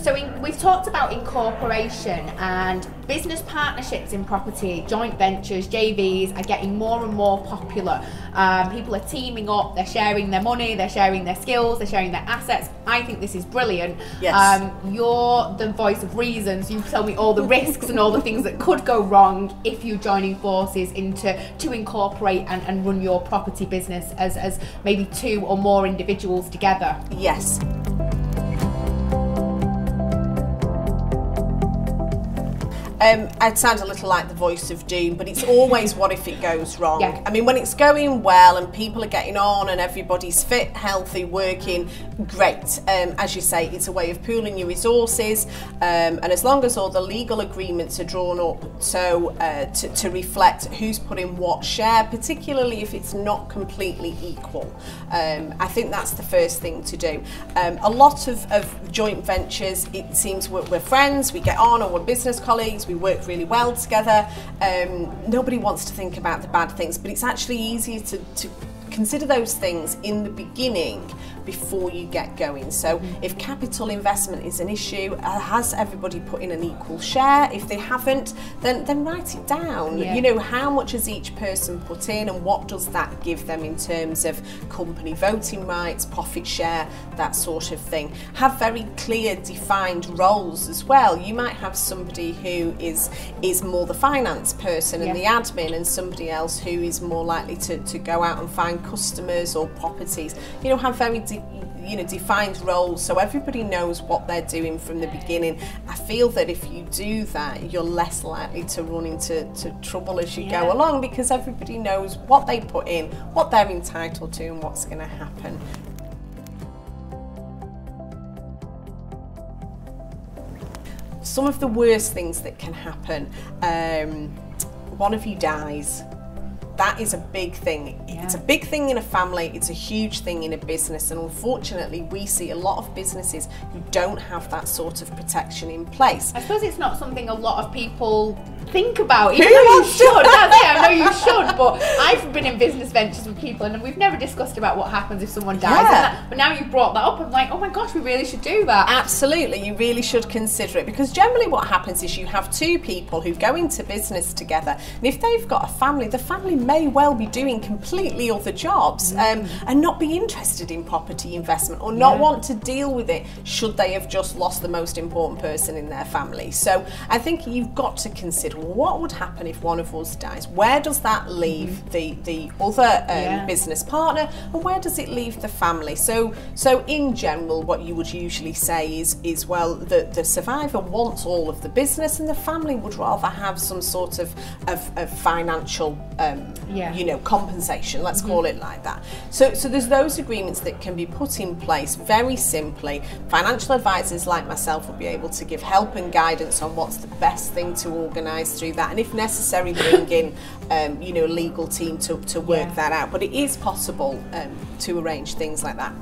We've talked about incorporation, and business partnerships in property, joint ventures, JVs are getting more and more popular. People are teaming up, they're sharing their money, they're sharing their skills, they're sharing their assets. I think this is brilliant. Yes. You're the voice of reasons. You tell me all the risks and all the things that could go wrong if you're joining forces to incorporate and run your property business as maybe two or more individuals together. Yes. I'd sound a little like the voice of doom, but it's always what if it goes wrong. Yeah. I mean, when it's going well and people are getting on and everybody's fit, healthy, working, great. As you say, it's a way of pooling your resources, and as long as all the legal agreements are drawn up to reflect who's putting what share, particularly if it's not completely equal, I think that's the first thing to do. A lot of joint ventures, it seems we're friends, we get on, or we're business colleagues, we work really well together. Nobody wants to think about the bad things, but it's actually easier to consider those things in the beginning before you get going. So if capital investment is an issue, has everybody put in an equal share? If they haven't, then write it down. Yeah. You know, how much has each person put in and what does that give them in terms of company voting rights, profit share, that sort of thing. Have very clear defined roles as well. You might have somebody who is more the finance person and the admin, and somebody else who is more likely to go out and find customers or properties. You know, have very defined roles, so everybody knows what they're doing from the beginning. I feel that if you do that, you're less likely to run into trouble as you go along, because everybody knows what they put in, what they're entitled to, and what's going to happen. Some of the worst things that can happen, one of you dies. That is a big thing. It's a big thing in a family, it's a huge thing in a business, and unfortunately we see a lot of businesses who don't have that sort of protection in place. I suppose it's not something a lot of people think about, even though you should. I know you should, but I've been in business ventures with people and we've never discussed about what happens if someone dies. But now you brought that up, I'm like, oh my gosh, we really should do that. Absolutely, you really should consider it, because generally what happens is you have two people who go into business together, and if they've got a family, the family may well be doing completely other jobs and not be interested in property investment, or not want to deal with it should they have just lost the most important person in their family. So I think you've got to consider, what would happen if one of us dies? Where does that leave the other business partner, and where does it leave the family? So in general, what you would usually say is well, the survivor wants all of the business, and the family would rather have some sort of financial compensation, let's call it like that. So there's those agreements that can be put in place very simply. Financial advisors like myself will be able to give help and guidance on what's the best thing to organise through that, and if necessary bring in a legal team to work that out. But it is possible to arrange things like that.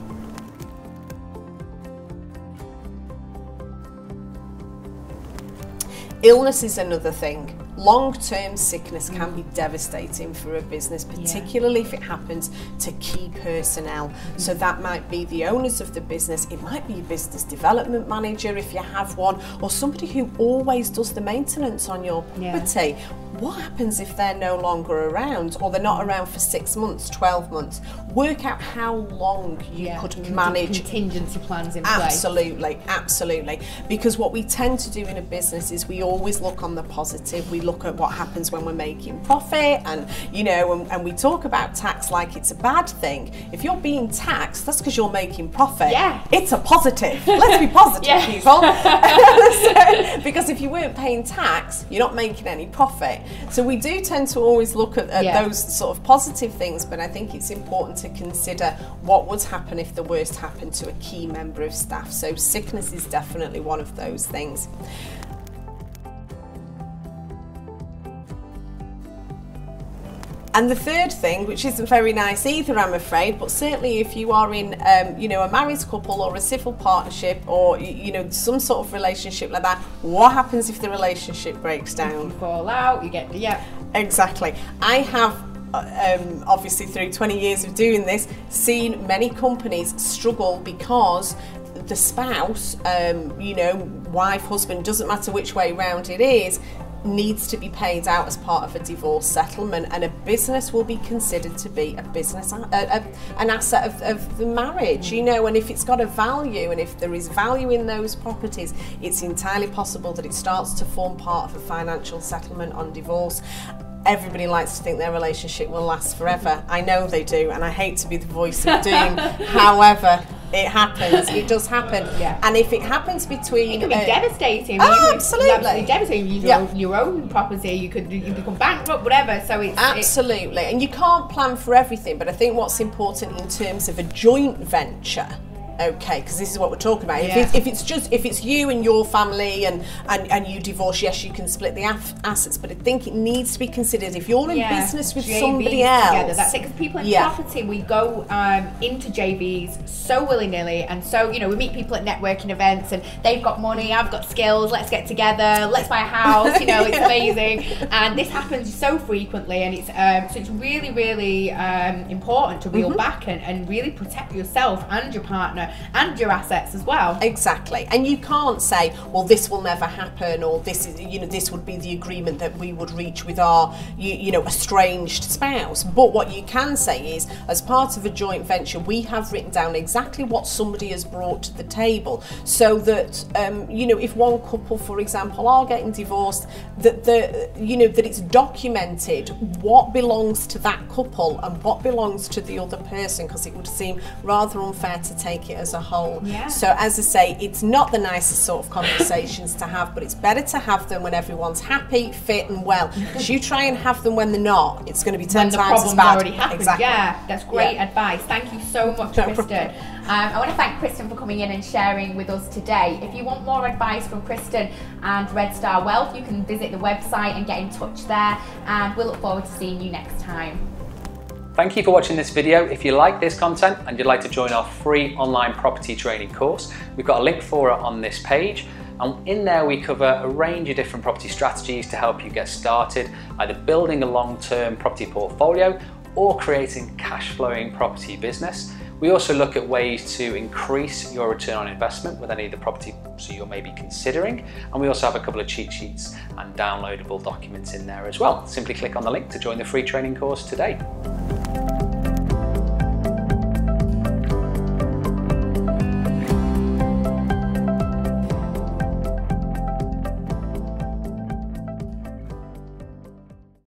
Illness is another thing. Long-term sickness can be devastating for a business, particularly if it happens to key personnel. So that might be the owners of the business, it might be your business development manager if you have one, or somebody who always does the maintenance on your property. What happens if they're no longer around, or they're not around for 6 months, 12 months? Work out how long you could manage. Contingency plans in place. Absolutely, absolutely. Because what we tend to do in a business is we always look on the positive. We look at what happens when we're making profit, and and we talk about tax like it's a bad thing. If you're being taxed, that's because you're making profit. It's a positive. Let's be positive, people. Because if you weren't paying tax, you're not making any profit. So we do tend to always look at those sort of positive things, but I think it's important to consider what would happen if the worst happened to a key member of staff. So sickness is definitely one of those things. And the third thing, which isn't very nice either, I'm afraid, but certainly if you are in, a married couple or a civil partnership, or some sort of relationship like that, what happens if the relationship breaks down? You fall out, you get Exactly. I have obviously through 20 years of doing this, seen many companies struggle because the spouse, you know, wife, husband, doesn't matter which way round it is, needs to be paid out as part of a divorce settlement, and a business will be considered to be a business, an asset of the marriage, you know. And if it's got a value, and if there is value in those properties, it's entirely possible that it starts to form part of a financial settlement on divorce. Everybody likes to think their relationship will last forever. I know they do, and I hate to be the voice of doom. However, it happens. It does happen. Yeah. And if it happens between... It can be devastating. Absolutely. Devastating. You lose your own property, you become bankrupt, whatever. So it's... Absolutely. And you can't plan for everything, but I think what's important in terms of a joint venture, okay, because this is what we're talking about. Yeah. If it's you and your family and you divorce, yes, you can split the assets, but I think it needs to be considered if you're in business with somebody else. Together. That's it, because people in property, we go into JVs so willy-nilly, and so, you know, we meet people at networking events and they've got money, I've got skills, let's get together, let's buy a house, you know, it's amazing. And this happens so frequently, and it's so it's really, really important to reel back and really protect yourself and your partner and your assets as well. Exactly. And you can't say, well, this will never happen, or this is, you know, this would be the agreement that we would reach with our, you know, estranged spouse. But what you can say is, as part of a joint venture, we have written down exactly what somebody has brought to the table, so that you know, if one couple, for example, are getting divorced, that that it's documented what belongs to that couple and what belongs to the other person, because it would seem rather unfair to take it as a whole. Yeah. So as I say, it's not the nicest sort of conversations to have, but it's better to have them when everyone's happy, fit and well. Because you try and have them when they're not, it's going to be 10 times as bad. Already happened. Exactly. Yeah, that's great advice. Thank you so much, Kristen. I want to thank Kristen for coming in and sharing with us today. If you want more advice from Kristen and Red Star Wealth, you can visit the website and get in touch there, and we'll look forward to seeing you next time. Thank you for watching this video. If you like this content and you'd like to join our free online property training course, we've got a link for it on this page. And in there we cover a range of different property strategies to help you get started, either building a long-term property portfolio or creating a cash-flowing property business. We also look at ways to increase your return on investment with any of the property you're maybe considering. And we also have a couple of cheat sheets and downloadable documents in there as well. Simply click on the link to join the free training course today.